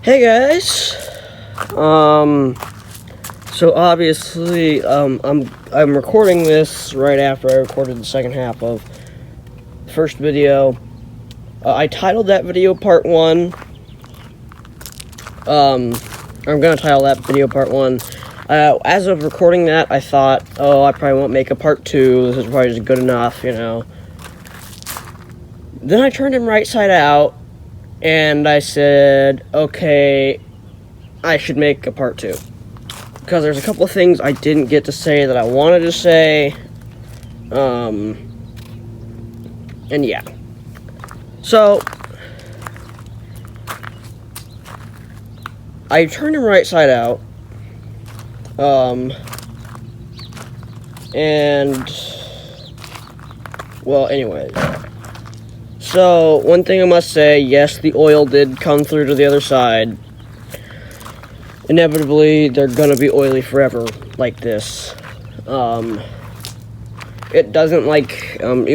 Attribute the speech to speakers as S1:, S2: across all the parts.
S1: Hey guys, so obviously, I'm recording this right after I recorded the second half of the first video. I titled that video Part 1. I'm gonna title that video Part 1. As of recording that, I thought, oh, I probably won't make a Part 2, this is probably just good enough, you know. Then I turned him right side out, and I said, okay, I should make a Part 2. Because there's a couple of things I didn't get to say that I wanted to say. And yeah. So, I turned him right side out. And, well, anyways. So, one thing I must say, yes, the oil did come through to the other side. Inevitably, they're gonna be oily forever, like this. It doesn't like, some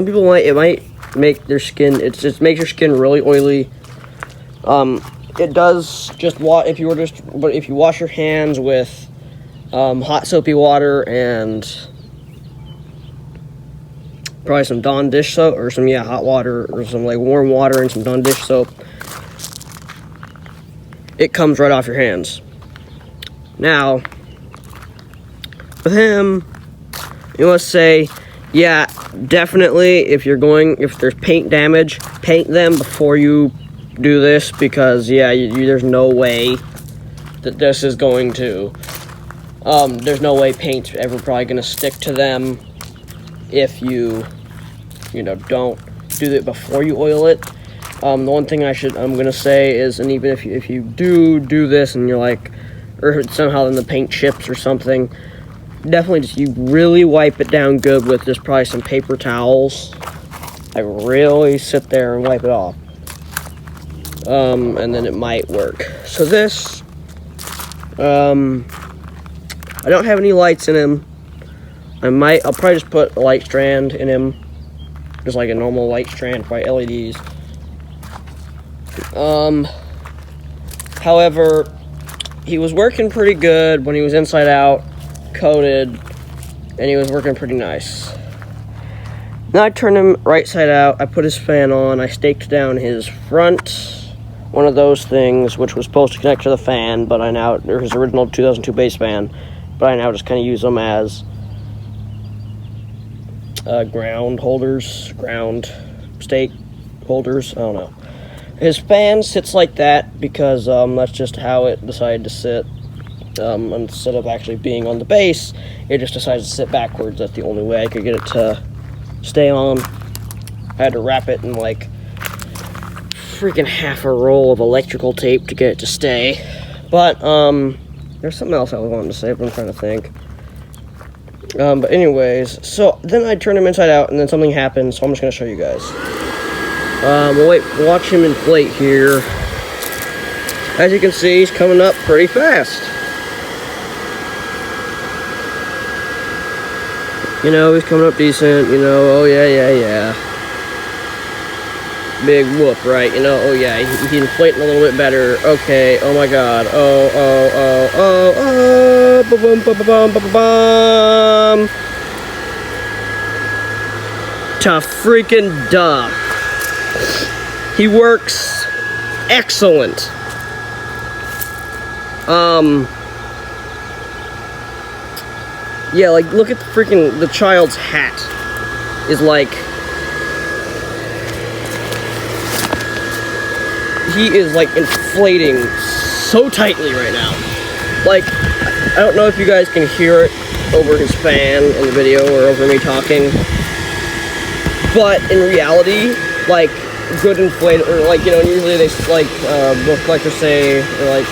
S1: people it might make their skin, it just makes your skin really oily. It does just, if you wash your hands with, hot soapy water and probably some Dawn dish soap, or some, hot water, or some, warm water and some Dawn dish soap, it comes right off your hands. Now, with him, you must say, yeah, definitely, if there's paint damage, paint them before you do this, because, there's no way that this is going to, there's no way paint's ever probably going to stick to them if you don't do it before you oil it. The one thing I'm gonna say is, and even if you do this and you're like, or somehow then the paint chips or something, definitely you really wipe it down good with just probably some paper towels. Really sit there and wipe it off. And then it might work. So this, I don't have any lights in him. I'll probably just put a light strand in him. Just like a normal light strand, by LEDs. However, he was working pretty good when he was inside out, coated, and he was working pretty nice. Now I turned him right side out, I put his fan on, I staked down his front, one of those things, which was supposed to connect to the fan, but his original 2002 base fan, but I now just kind of use them as ground stake holders, I don't know. His fan sits like that because that's just how it decided to sit. Instead of actually being on the base, it just decided to sit backwards. That's the only way I could get it to stay on. I had to wrap it in like freaking half a roll of electrical tape to get it to stay. But there's something else I was wanting to say, but I'm trying to think. But anyways, so then I turned him inside out, and then something happened, so I'm just going to show you guys. Watch him inflate here. As you can see, he's coming up pretty fast. He's coming up decent, oh yeah. Big whoop, right? Oh yeah, he's inflating a little bit better. Okay, oh my god. Oh, ba-boom, ba-ba-bum, ba-ba-bum. Ta freaking duh. He works excellent. Yeah, look at the child's hat. He is inflating so tightly right now. I don't know if you guys can hear it over his fan in the video or over me talking, but in reality, good inflated, or usually they book collectors say, or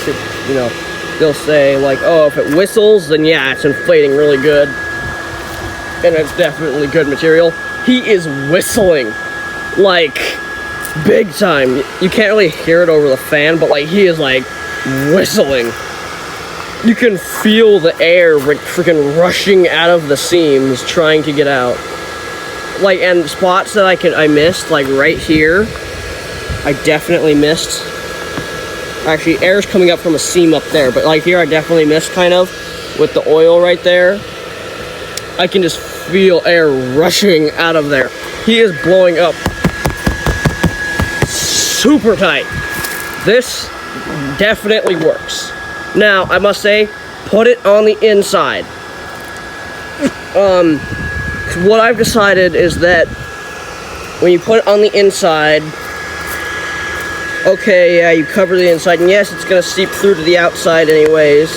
S1: they'll say oh, if it whistles, then yeah, it's inflating really good, and it's definitely good material. He is whistling big time. You can't really hear it over the fan, but he is whistling. You can feel the air freaking rushing out of the seams trying to get out. And spots that I missed, right here, I definitely missed. Actually, air's coming up from a seam up there, but like here I definitely missed kind of with the oil right there. I can just feel air rushing out of there. He is blowing up super tight. This definitely works. Now, I must say, put it on the inside. What I've decided is that when you put it on the inside, okay, yeah, you cover the inside, and yes, it's gonna seep through to the outside anyways.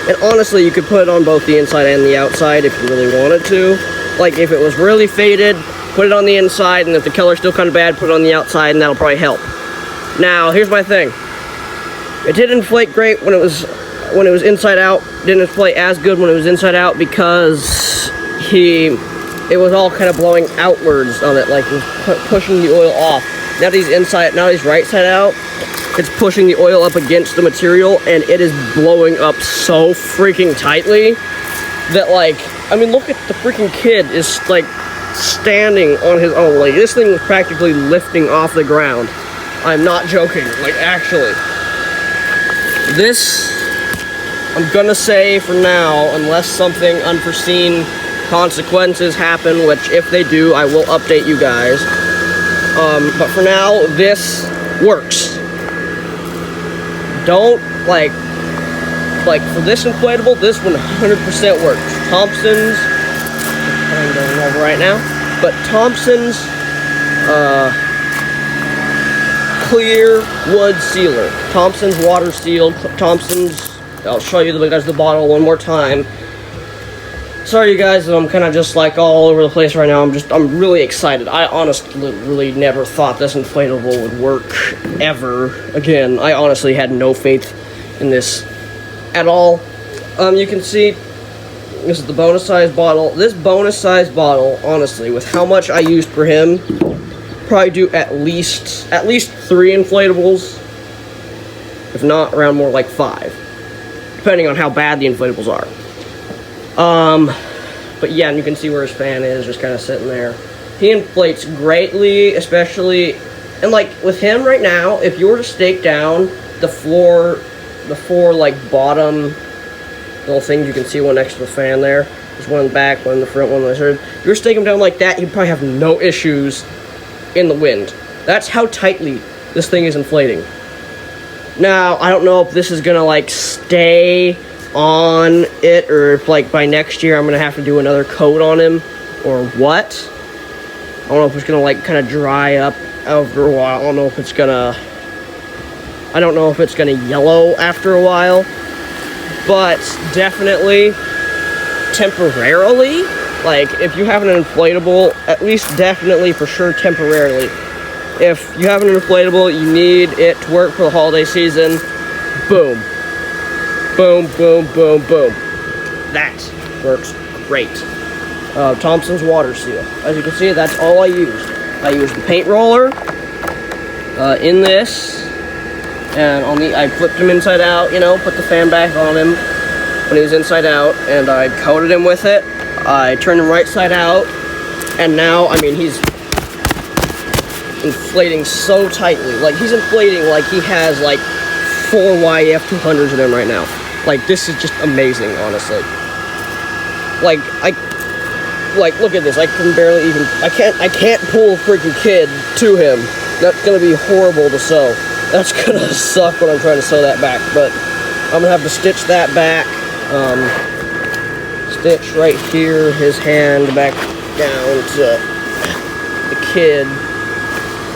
S1: And honestly, you could put it on both the inside and the outside if you really wanted to. Like, if it was really faded, put it on the inside, and if the color's still kind of bad, put it on the outside, and that'll probably help. Now, here's my thing. It didn't inflate great when it was inside out. Didn't inflate as good when it was inside out because it was all kind of blowing outwards on it, like it was pushing the oil off. Now he's right side out. It's pushing the oil up against the material, and it is blowing up so freaking tightly that, like, I mean, look at the freaking kid is like standing on his own. Like, this thing was practically lifting off the ground. I'm not joking. Like, actually, this, I'm gonna say for now, unless something unforeseen consequences happen, which if they do, I will update you guys. But for now, this works. Don't, like for this inflatable, this 100% works. Thompson's, I'm going over right now, but Thompson's clear wood sealer, Thompson's water sealed, Thompson's, I'll show you the bottle one more time. Sorry you guys, I'm kind of just like all over the place right now. I'm really excited. I honestly really never thought this inflatable would work ever again. I honestly had no faith in this at all. You can see this is the bonus size bottle. This bonus size bottle, honestly, with how much I used for him, probably do at least 3 inflatables, if not around more like 5, depending on how bad the inflatables are. But yeah, and you can see where his fan is, just kind of sitting there. He inflates greatly, especially, and like with him right now, if you were to stake down the four like bottom little things, you can see one next to the fan there. There's one in the back, one in the front, one in the third. If you were to stake him down like that, you'd probably have no issues in the wind. That's how tightly this thing is inflating. Now, I don't know if this is gonna like stay on it, or if like by next year I'm gonna have to do another coat on him or what. I don't know if it's gonna like kind of dry up after a while. I don't know if it's gonna yellow after a while, but definitely temporarily, like if you have an inflatable, at least definitely for sure temporarily, if you have an inflatable, you need it to work for the holiday season, boom. Boom, boom, boom, boom. That works great. Thompson's water seal. As you can see, that's all I used. I used the paint roller in this, and I flipped him inside out, you know, put the fan back on him when he was inside out, and I coated him with it. I turned him right side out, and now, I mean, he's inflating so tightly. Like, he's inflating like he has like 4 YF 200s in him right now. Like, this is just amazing, honestly. Like, look at this. I can barely even, I can't pull a freaking kid to him. That's gonna be horrible to sew. That's gonna suck when I'm trying to sew that back, but I'm gonna have to stitch that back. Stitch right here, his hand back down to the kid.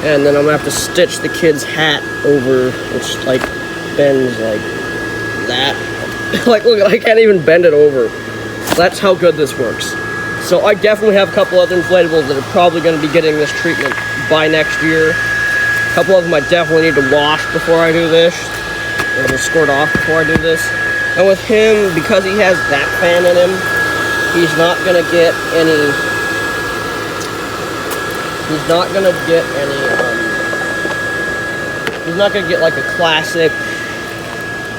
S1: And then I'm gonna have to stitch the kid's hat over, which, like, bends like that. Like, look, I can't even bend it over. That's how good this works. So I definitely have a couple other inflatables that are probably going to be getting this treatment by next year. A couple of them I definitely need to wash before I do this, or just squirt off before I do this. And with him, because he has that fan in him, he's not going to get any, he's not going to get like a classic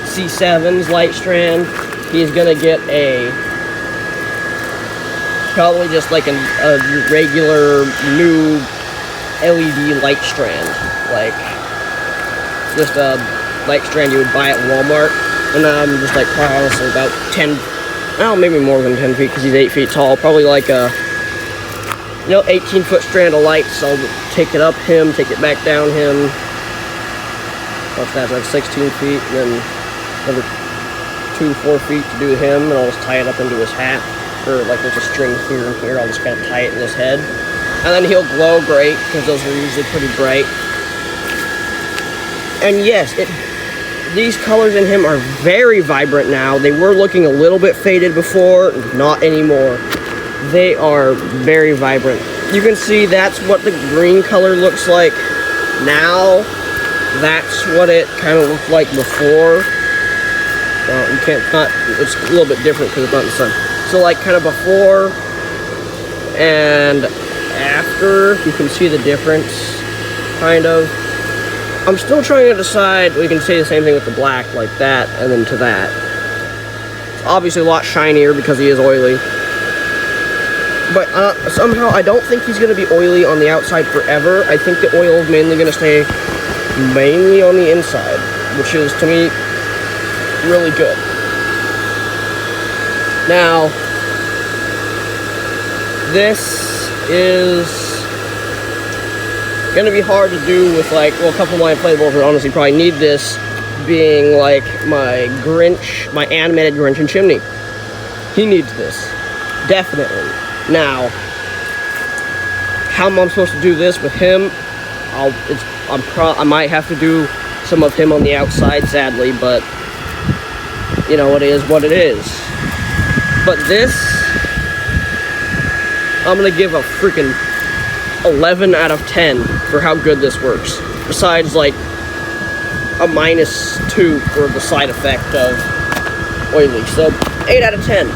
S1: C7's light strand. He's gonna get probably just like a regular new LED light strand, like just a light strand you would buy at Walmart. And I'm just like, honestly, about 10, well, maybe more than 10 feet because he's 8 feet tall. Probably like a, 18-foot strand of light. So I'll take it up him, take it back down him. What's that, like 16 feet, and then another 2 to 4 feet to do him, and I'll just tie it up into his hat. Or like there's a string here and here, I'll just kind of tie it in his head. And then he'll glow great, because those are usually pretty bright. And yes, these colors in him are very vibrant now. They were looking a little bit faded before, not anymore. They are very vibrant. You can see that's what the green color looks like now. That's what it kind of looked like before. You can't, it's a little bit different because it's not in the sun. So like kind of before and after, you can see the difference, kind of. I'm still trying to decide, we can say the same thing with the black, like that, and then to that. It's obviously a lot shinier because he is oily. But somehow I don't think he's going to be oily on the outside forever. I think the oil is mainly going to stay mainly on the inside, which is, to me, really good. Now, this is gonna be hard to do with like, well, a couple of my inflatables would honestly probably need this, being like my Grinch, my animated Grinch and Chimney. He needs this, definitely. Now, how am I supposed to do this with him? I might have to do some of him on the outside, sadly, but it is what it is. But this, I'm gonna give a freaking 11 out of 10 for how good this works. Besides, like, a -2 for the side effect of oily. So, 8 out of 10.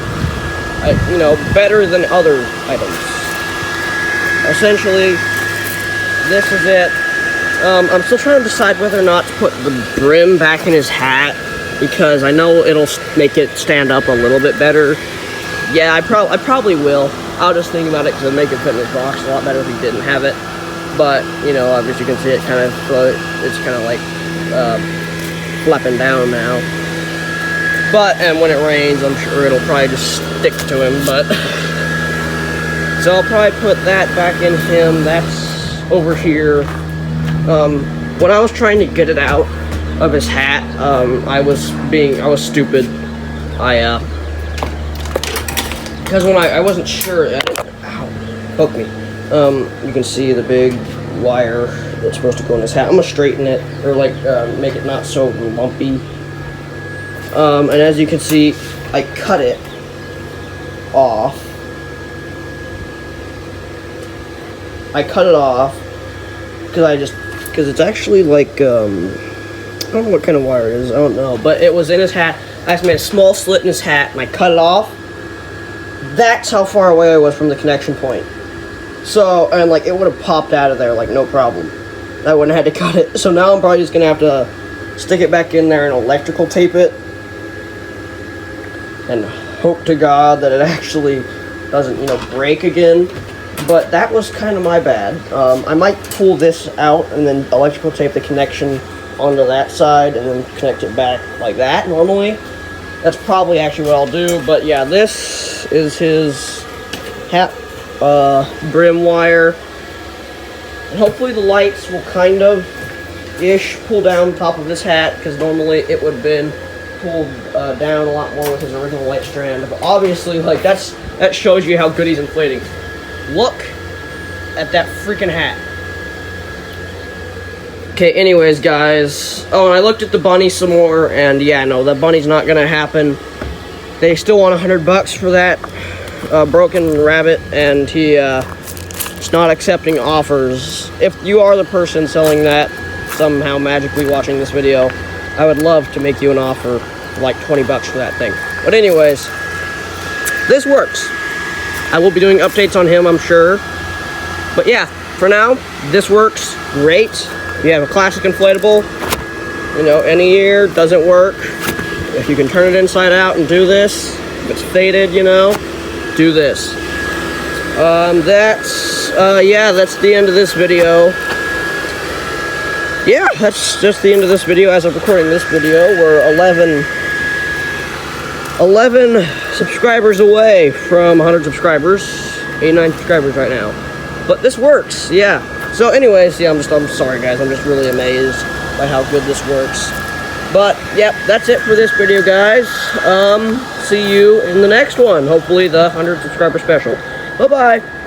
S1: Better than other items. Essentially, this is it. I'm still trying to decide whether or not to put the brim back in his hat, because I know it'll make it stand up a little bit better. Yeah, I probably will. I'll just think about it because it'll make it fit in his box a lot better if he didn't have it. But, as you can see, it kind of it's kind of like flapping down now. And when it rains, I'm sure it'll probably just stick to him. But so I'll probably put that back in him. That's over here. When I was trying to get it out of his hat, I was stupid. Because when I wasn't sure, ow, poked me. You can see the big wire that's supposed to go in his hat. I'm gonna straighten it, or like make it not so lumpy. And as you can see, I cut it off. Because it's actually like, I don't know what kind of wire it is, I don't know, but it was in his hat. I just made a small slit in his hat, and I cut it off. That's how far away I was from the connection point. So, and like, it would have popped out of there, like, no problem. I wouldn't have had to cut it. So now I'm probably just gonna have to stick it back in there and electrical tape it. And hope to God that it actually doesn't, break again. But that was kind of my bad. I might pull this out and then electrical tape the connection onto that side and then connect it back like that normally. That's probably actually what I'll do. But yeah, this is his hat brim wire. And hopefully the lights will kind of pull down top of this hat, because normally it would have been pulled down a lot more with his original light strand. But obviously, like, that shows you how good he's inflating. Look at that freaking hat. Okay, anyways, guys. Oh, and I looked at the bunny some more, and yeah, no, that bunny's not gonna happen. They still want $100 for that broken rabbit, and he's not accepting offers. If you are the person selling that, somehow magically watching this video, I would love to make you an offer for like $20 for that thing. But anyways, this works. I will be doing updates on him, I'm sure. But yeah, for now, this works great. You have a classic inflatable, any year, doesn't work. If you can turn it inside out and do this, if it's faded, do this. That's the end of this video. yeah, that's just the end of this video. As of recording this video, we're 11 subscribers away from 100 subscribers. 89 subscribers right now. But this works, yeah. So anyways, yeah, I'm sorry guys, I'm just really amazed by how good this works. But, yep, that's it for this video, guys. See you in the next one. Hopefully the 100 subscriber special. Bye-bye.